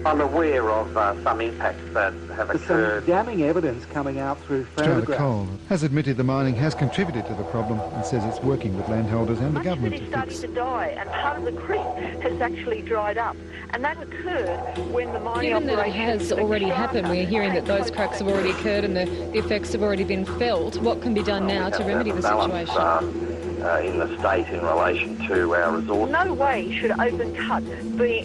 I'm aware of some impacts that have occurred. Some damning evidence coming out through photographs. Coal has admitted the mining has contributed to the problem and says it's working with landholders and the government to Much fix. is starting to die, and part of the creek has actually dried up. And that occurred when the mining Given that it has already happened, we're hearing that those cracks have already occurred and the effects have already been felt. What can be done now to remedy the situation? In the state in relation to our resources. No way should open cut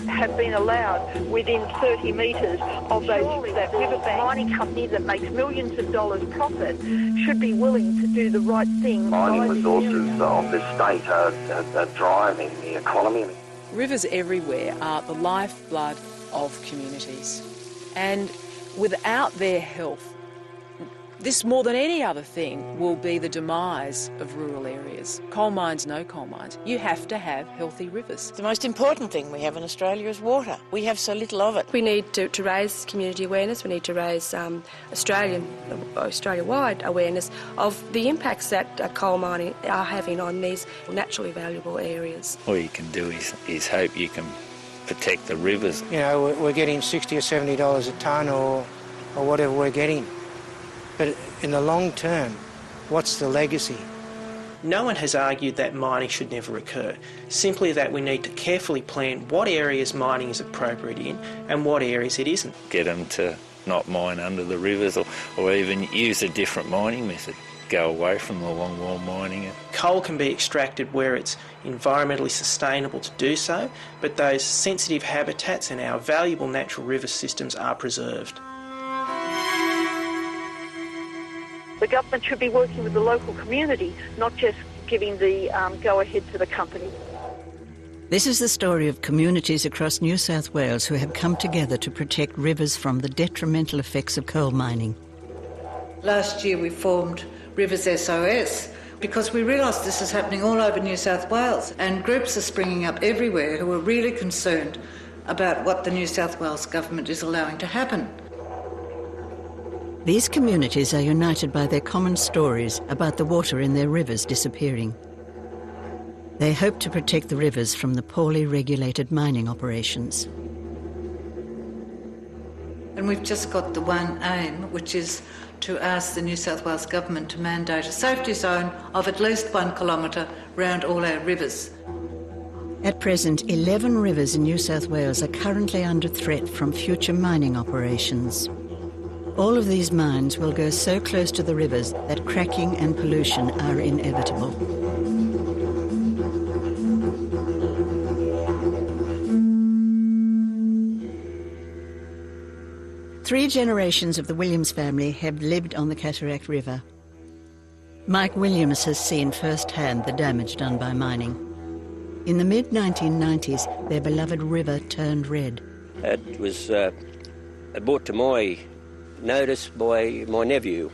have been allowed within 30 metres of those. Surely that riverbank mining company that makes millions of dollars profit should be willing to do the right thing. Mining resources of this state are driving the economy. Rivers everywhere are the lifeblood of communities, and without their health, this more than any other thing will be the demise of rural areas. Coal mines, no coal mines. You have to have healthy rivers. The most important thing we have in Australia is water. We have so little of it. We need to raise community awareness. We need to raise Australia-wide awareness of the impacts that coal mining are having on these naturally valuable areas. All you can do is hope you can protect the rivers. You know, we're getting $60 or $70 a tonne or whatever we're getting. But in the long term, what's the legacy? No one has argued that mining should never occur, simply that we need to carefully plan what areas mining is appropriate in and what areas it isn't. Get them to not mine under the rivers or even use a different mining method. Go away from the longwall mining. Coal can be extracted where it's environmentally sustainable to do so, but those sensitive habitats and our valuable natural river systems are preserved. The government should be working with the local community, not just giving the go-ahead to the company. This is the story of communities across New South Wales who have come together to protect rivers from the detrimental effects of coal mining. Last year we formed Rivers SOS because we realised this is happening all over New South Wales, and groups are springing up everywhere who are really concerned about what the New South Wales government is allowing to happen. These communities are united by their common stories about the water in their rivers disappearing. They hope to protect the rivers from the poorly regulated mining operations. And we've just got the one aim, which is to ask the New South Wales government to mandate a safety zone of at least 1 kilometre round all our rivers. At present, 11 rivers in New South Wales are currently under threat from future mining operations. All of these mines will go so close to the rivers that cracking and pollution are inevitable. Three generations of the Williams family have lived on the Cataract River. Mike Williams has seen firsthand the damage done by mining. In the mid-1990s, their beloved river turned red. It was brought to my notice by my nephew,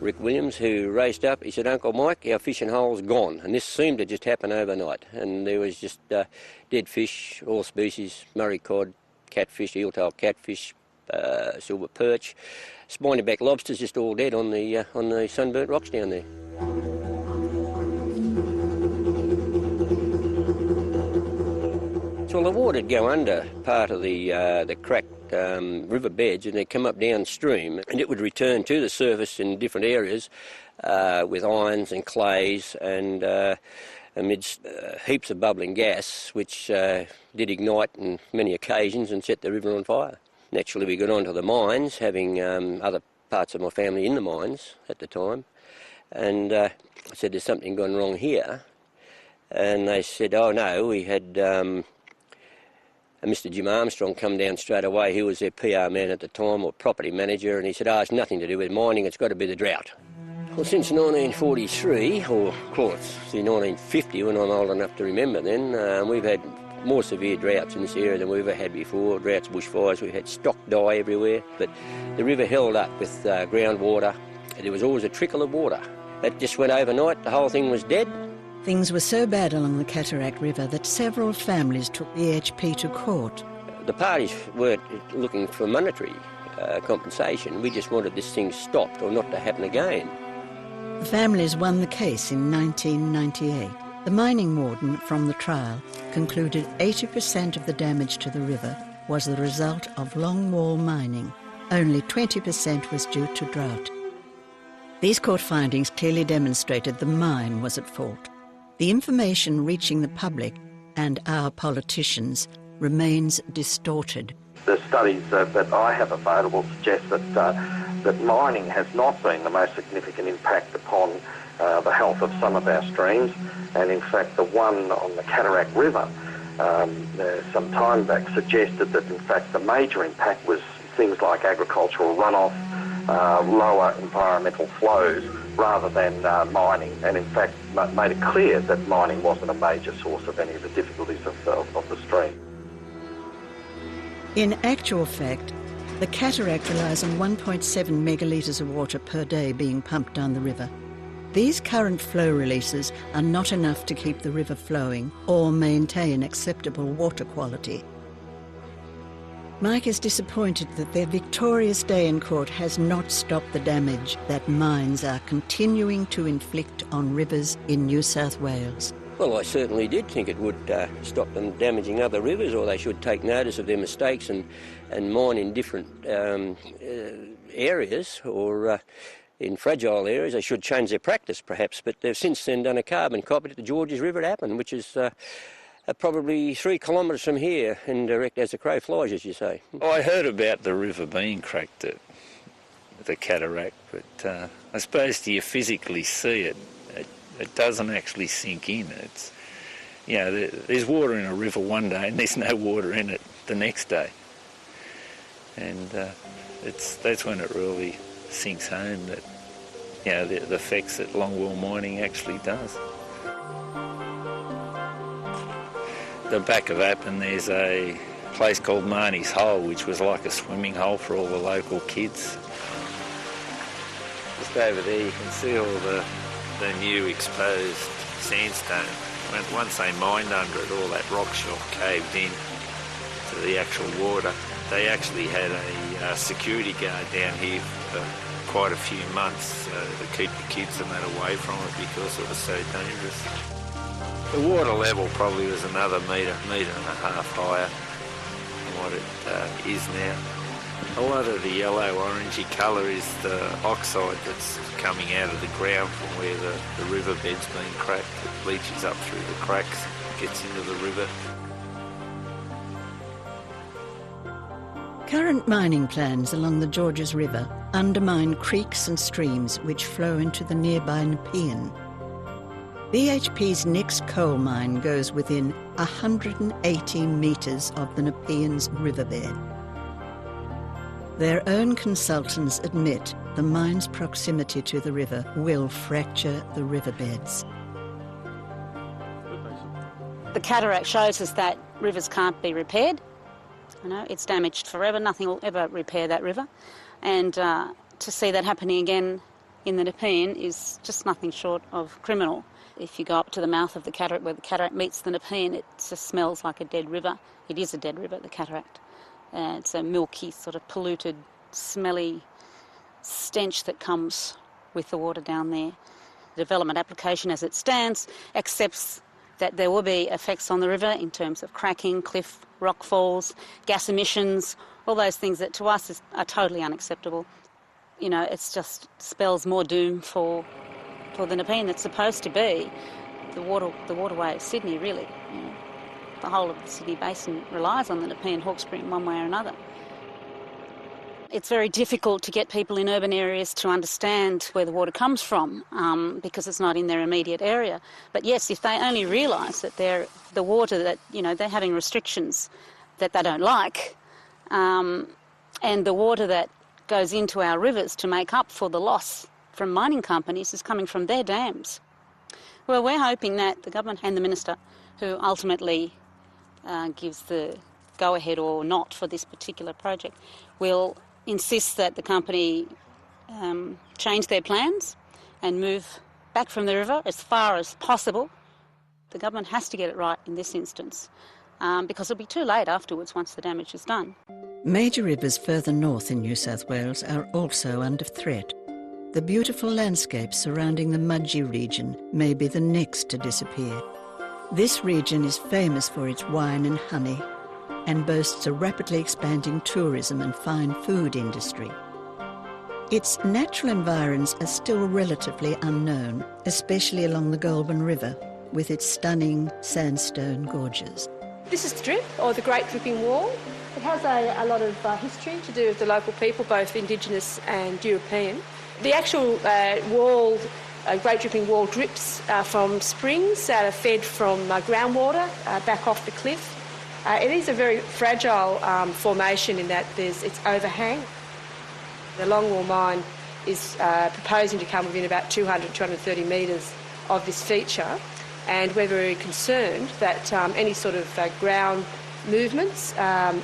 Rick Williams, who raced up. He said, "Uncle Mike, our fishing hole's gone." And this seemed to just happen overnight. And there was just dead fish, all species, Murray cod, catfish, eel-tail catfish, silver perch, spiny-back lobsters, just all dead on the sunburnt rocks down there. So the water would go under part of the cracked river beds, and they'd come up downstream, and it would return to the surface in different areas with irons and clays and amidst heaps of bubbling gas, which did ignite on many occasions and set the river on fire. Naturally, we got onto the mines, having other parts of my family in the mines at the time, and I said, "There's something gone wrong here." And they said, "Oh no, we had Mr. Jim Armstrong come down straight away. He was their PR man at the time, or property manager, and he said, it's nothing to do with mining, it's got to be the drought." Well, since 1943, or call it 1950, when I'm old enough to remember then, we've had more severe droughts in this area than we've ever had before. Droughts, bushfires, we've had stock die everywhere. But the river held up with groundwater. There was always a trickle of water. It just went overnight, the whole thing was dead. Things were so bad along the Cataract River that several families took the EHP to court. The parties weren't looking for monetary compensation. We just wanted this thing stopped or not to happen again. The families won the case in 1998. The mining warden from the trial concluded 80% of the damage to the river was the result of longwall mining. Only 20% was due to drought. These court findings clearly demonstrated the mine was at fault. The information reaching the public and our politicians remains distorted. The studies that I have available suggest that mining has not been the most significant impact upon the health of some of our streams, and in fact the one on the Cataract River some time back suggested that in fact the major impact was things like agricultural runoff, lower environmental flows rather than mining, and in fact made it clear that mining wasn't a major source of any of the difficulties of the stream. In actual fact, the cataract relies on 1.7 megalitres of water per day being pumped down the river. These current flow releases are not enough to keep the river flowing or maintain acceptable water quality. Mike is disappointed that their victorious day in court has not stopped the damage that mines are continuing to inflict on rivers in New South Wales. Well, I certainly did think it would stop them damaging other rivers, or they should take notice of their mistakes and mine in different areas, or in fragile areas. They should change their practice, perhaps, but they've since then done a carbon copy at the Georges River at Appin, which is probably 3 kilometres from here, and direct as the crow flies, as you say. I heard about the river being cracked at the cataract, but I suppose do you physically see it? It doesn't actually sink in. It's, you know, there's water in a river one day and there's no water in it the next day. And that's when it really sinks home that, you know, the effects that longwall mining actually does. The back of Appin, there's a place called Marnie's Hole, which was like a swimming hole for all the local kids. Just over there you can see all the new exposed sandstone. Once they mined under it, all that rock shelf caved in to the actual water. They actually had a security guard down here for quite a few months to keep the kids and that away from it because it was so dangerous. The water level probably was another metre and a half higher than what it is now. A lot of the yellow-orangey colour is the oxide that's coming out of the ground from where the riverbed's been cracked. It bleaches up through the cracks, gets into the river. Current mining plans along the Georges River undermine creeks and streams which flow into the nearby Nepean. BHP's next coal mine goes within 180 metres of the Nepean's riverbed. Their own consultants admit the mine's proximity to the river will fracture the riverbeds. The cataract shows us that rivers can't be repaired. You know, it's damaged forever. Nothing will ever repair that river. And to see that happening again in the Nepean is just nothing short of criminal. If you go up to the mouth of the cataract where the cataract meets the Nepean, it just smells like a dead river. It is a dead river, the cataract. It's a milky, sort of polluted, smelly stench that comes with the water down there. The development application as it stands accepts that there will be effects on the river in terms of cracking, cliff, rock falls, gas emissions, all those things that to us are totally unacceptable. You know, it just spells more doom for the Nepean that's supposed to be the waterway of Sydney, really. You know, the whole of the Sydney Basin relies on the Nepean Hawkesbury in one way or another. It's very difficult to get people in urban areas to understand where the water comes from because it's not in their immediate area. But yes, if they only realise that the water that, you know, they're having restrictions that they don't like, and the water that goes into our rivers to make up for the loss from mining companies is coming from their dams. Well, we're hoping that the government and the minister, who ultimately gives the go-ahead or not for this particular project, will insist that the company change their plans and move back from the river as far as possible. The government has to get it right in this instance because it'll be too late afterwards once the damage is done. Major rivers further north in New South Wales are also under threat. The beautiful landscapes surrounding the Mudgee region may be the next to disappear. This region is famous for its wine and honey. and boasts a rapidly expanding tourism and fine food industry. Its natural environs are still relatively unknown, especially along the Goulburn River, with its stunning sandstone gorges. This is the Drip, or the Great Dripping Wall. It has a lot of history to do with the local people, both Indigenous and European. The actual wall, Great Dripping Wall, drips from springs that are fed from groundwater back off the cliff. It is a very fragile formation in that it's overhang. The Longwall mine is proposing to come within about 200, 230 metres of this feature, and we're very concerned that any sort of ground movements that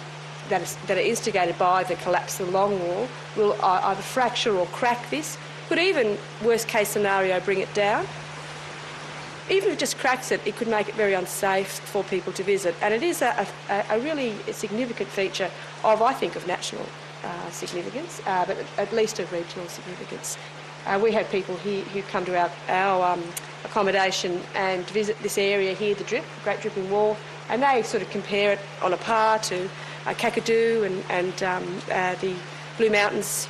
are instigated by the collapse of the Longwall will either fracture or crack this, could even, worst case scenario, bring it down. Even if it just cracks it, it could make it very unsafe for people to visit, and it is a really significant feature of, I think, of national significance, but at least of regional significance. We have people here who come to our accommodation and visit this area here, the Drip, Great Dripping Wall, and they sort of compare it on a par to Kakadu and the Blue Mountains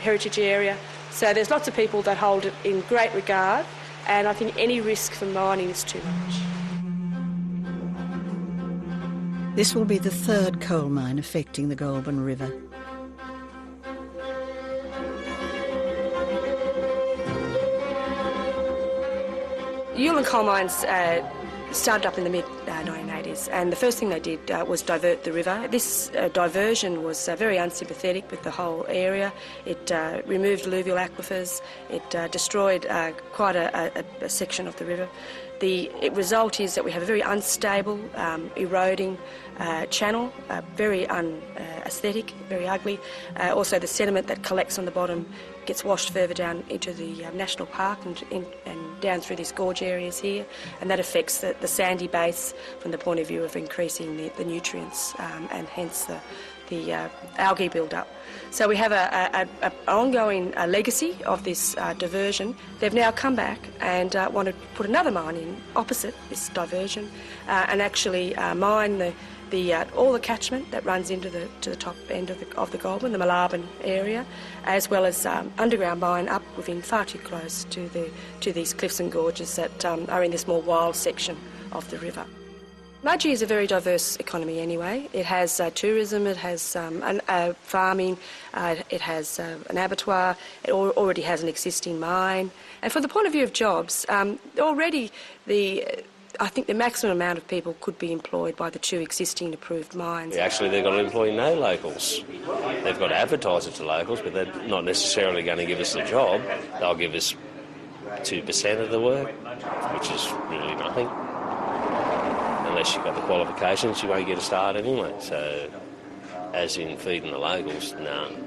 heritage area. So there's lots of people that hold it in great regard, and I think any risk for mining is too much. This will be the third coal mine affecting the Goulburn River. Ulan coal mines started up in the mid-1980s, and the first thing they did was divert the river. This diversion was very unsympathetic with the whole area. It removed alluvial aquifers. It destroyed quite a section of the river. The result is that we have a very unstable, eroding channel, very unaesthetic, very ugly. Also, the sediment that collects on the bottom gets washed further down into the national park and down through these gorge areas here, and that affects the sandy base from the point of view of increasing the nutrients and hence the algae build-up. So we have an ongoing legacy of this diversion. They've now come back and want to put another mine in opposite this diversion and actually mine all the catchment that runs into the top end of the Goulburn, the Moolarben area, as well as underground mine up within far too close to these cliffs and gorges that are in this more wild section of the river. Mudgee is a very diverse economy anyway. It has tourism, it has farming, it has an abattoir, it already has an existing mine. And from the point of view of jobs, already I think the maximum amount of people could be employed by the two existing approved mines. Actually, they've got to employ no locals. They've got to advertise it to locals, but they're not necessarily going to give us the job. They'll give us 2% of the work, which is really nothing. Unless you've got the qualifications, you won't get a start anyway. So, as in feeding the locals, none.